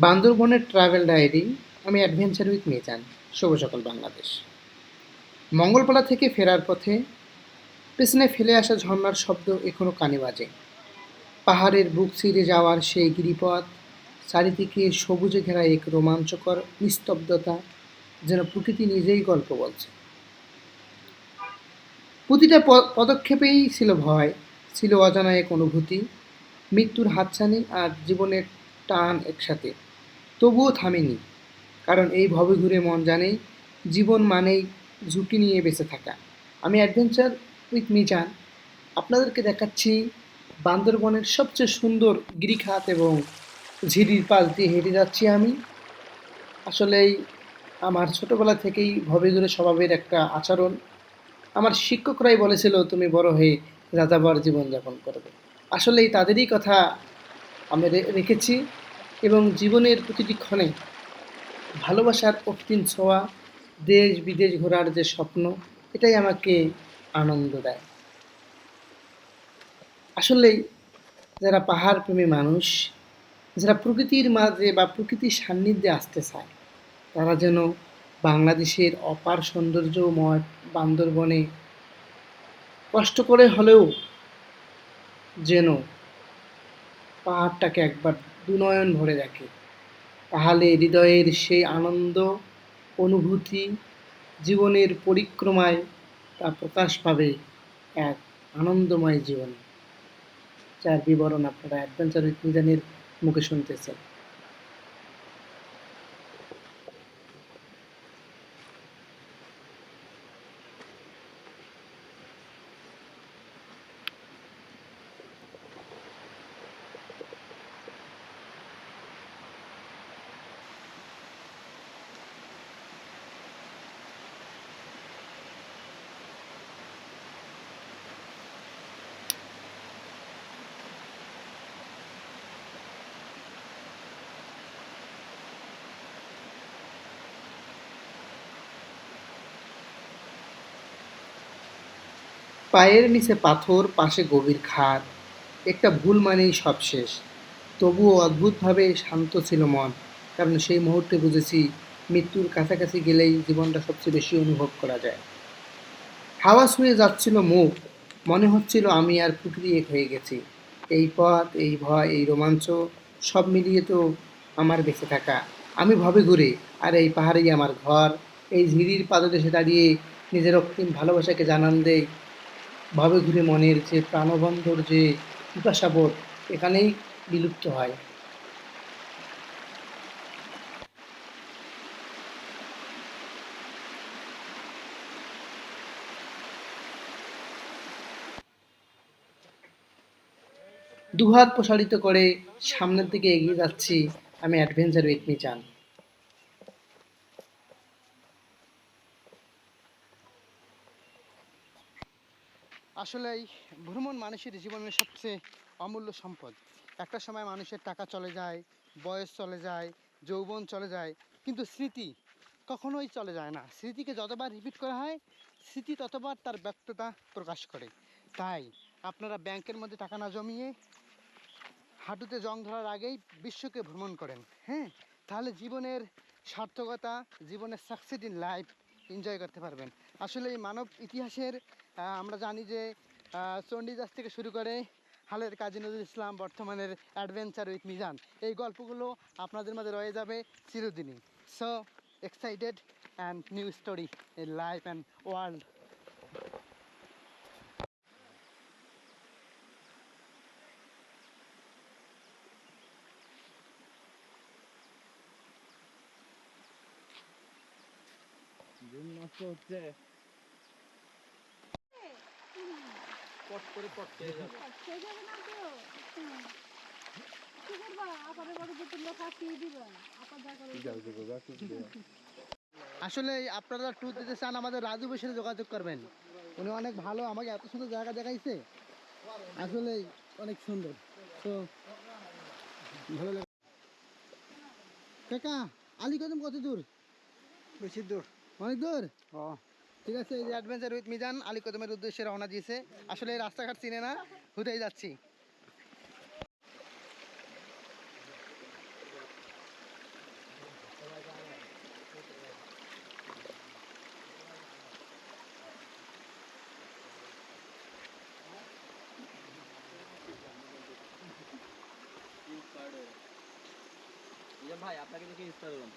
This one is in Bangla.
বান্দরবনের ট্রাভেল ডায়েরি। আমি অ্যাডভেঞ্চার উইথ মিজান। শুভ সকাল বাংলাদেশ। মঙ্গলপাড়া থেকে ফেরার পথে পেছনে ফেলে আসা ঝর্ণার শব্দ এখনো কানে বাজে। পাহাড়ের বুক চিরে যাওয়ার সেই গিরিপথ, চারিদিকে সবুজে ঘেরা এক রোমাঞ্চকর নিস্তব্ধতা, যেন প্রকৃতি নিজেই গল্প বলছে। প্রতিটা পদক্ষেপেই ছিল ভয়, ছিল অজানা এক অনুভূতি, মৃত্যুর হাতছানি আর জীবনের টান একসাথে। তবুও থামিনি, কারণ এই ভবঘুরে মন জানে জীবন মানেই ঝুঁকি নিয়ে বেঁচে থাকা। আমি অ্যাডভেঞ্চার উইথ মিজান আপনাদেরকে দেখাচ্ছি বান্দরবনের সবচেয়ে সুন্দর গিরিখাত এবং ঝিরির পাশ দিয়ে হেঁটে যাচ্ছি আমি। আসলেই আমার ছোটবেলা থেকেই ভবঘুরে স্বভাবের একটা আচরণ। আমার শিক্ষকরাই বলেছিল তুমি বড় হয়ে যাযাবর জীবনযাপন করবে। আসলেই তাদেরই কথা আমি রেখেছি, এবং জীবনের প্রতিটি ক্ষণে ভালোবাসার অক্তিম ছোঁয়া, দেশ বিদেশ ঘোরার যে স্বপ্ন, এটাই আমাকে আনন্দ দেয়। আসলেই যারা পাহাড় প্রেমী মানুষ, যারা প্রকৃতির মাঝে বা প্রকৃতির সান্নিধ্যে আসতে চায়, তারা যেন বাংলাদেশের অপার সৌন্দর্যময় বান্দরবনে কষ্ট করে হলেও যেন পাহাড়টাকে একবার দুনয়ন ভরে দেখে। তাহলে হৃদয়ের সেই আনন্দ, অনুভূতি, জীবনের পরিক্রমায় তা প্রকাশ পাবে এক আনন্দময় জীবনে, যার বিবরণ আপনারা অ্যাডভেঞ্চার উইথ মিজানের মুখে শুনতেছেন। পায়ের নিচে পাথর, পাশে গভীর খাদ, একটা ভুল মানেই সব শেষ। তবুও অদ্ভুতভাবে শান্ত ছিল মন, কারণ সেই মুহূর্তে বুঝেছি মৃত্যুর কাছাকাছি গেলেই জীবনটা সবচেয়ে বেশি অনুভব করা যায়। হাওয়া ছুঁয়ে যাচ্ছিল মুখ, মনে হচ্ছিল আমি আর প্রকৃতি এক হয়ে গেছি। এই পথ, এই ভয়, এই রোমাঞ্চ, সব মিলিয়ে তো আমার বেঁচে থাকা। আমি ভবে ঘুরে, আর এই পাহাড়েই আমার ঘর। এই ঝিরির পাদদেশে দাঁড়িয়ে নিজের অক্তিম ভালোবাসাকে জানান দেই। ভবে ঘুরে মনের যে প্রাণবন্ধর যে পিপাসাবোধ এখানেই বিলুপ্ত হয়। দুহাত প্রসারিত করে সামনের দিকে এগিয়ে যাচ্ছি আমি অ্যাডভেঞ্চার উইথ মি চান। আসলেই ভ্রমণ মানুষের জীবনের সবচেয়ে অমূল্য সম্পদ। একটা সময় মানুষের টাকা চলে যায়, বয়স চলে যায়, যৌবন চলে যায়, কিন্তু স্মৃতি কখনোই চলে যায় না। স্মৃতিকে যতবার রিপিট করা হয়, স্মৃতি ততবার তার ব্যক্ততা প্রকাশ করে। তাই আপনারা ব্যাংকের মধ্যে টাকা না জমিয়ে হাঁটুতে জং ধরার আগেই বিশ্বকে ভ্রমণ করেন। হ্যাঁ, তাহলে জীবনের সার্থকতা, জীবনের সাকসেস ইন লাইফ এনজয় করতে পারবেন। আসলে এই মানব ইতিহাসের আমরা জানি যে চণ্ডীদাস থেকে শুরু করে হালের কাজী নজরুল ইসলাম, বর্তমানের অ্যাডভেঞ্চার উইথ মিজান, এই গল্পগুলো আপনাদের মাঝে রয়ে যাবে চিরদিনই। So excited and new story in life and world. Zoom নষ্ট হচ্ছে, পট করে পট খেয়ে যাবে। খেয়ে যাবে না তো। কি করবা? আপারে বড় যে তোমরা ফাঁসিয়ে দিবা। আপা যা করে আসলে আপনারা ট্যুর দিতে চান, আমাদের রাজু ভাইয়ের সাথে যোগাযোগ করবেন। উনি অনেক ভালো, আমাকে এত সুন্দর জায়গা দেখাইছে, আসলে অনেক সুন্দর। তো ভালো লাগে। কাকা, আলী কদম কত দূর? বেশি দূর। অনেক দূর। ও, ঠিক আছে, এই যে অ্যাডভেঞ্চার উইথ মিজান আলী কদমের উদ্দেশ্যে রওনা দিয়েছে। আসলে এই রাস্তাঘাট চিনে না, হুদেই যাচ্ছি। ভাই আপনাকে দেখে ইনস্টা হলাম।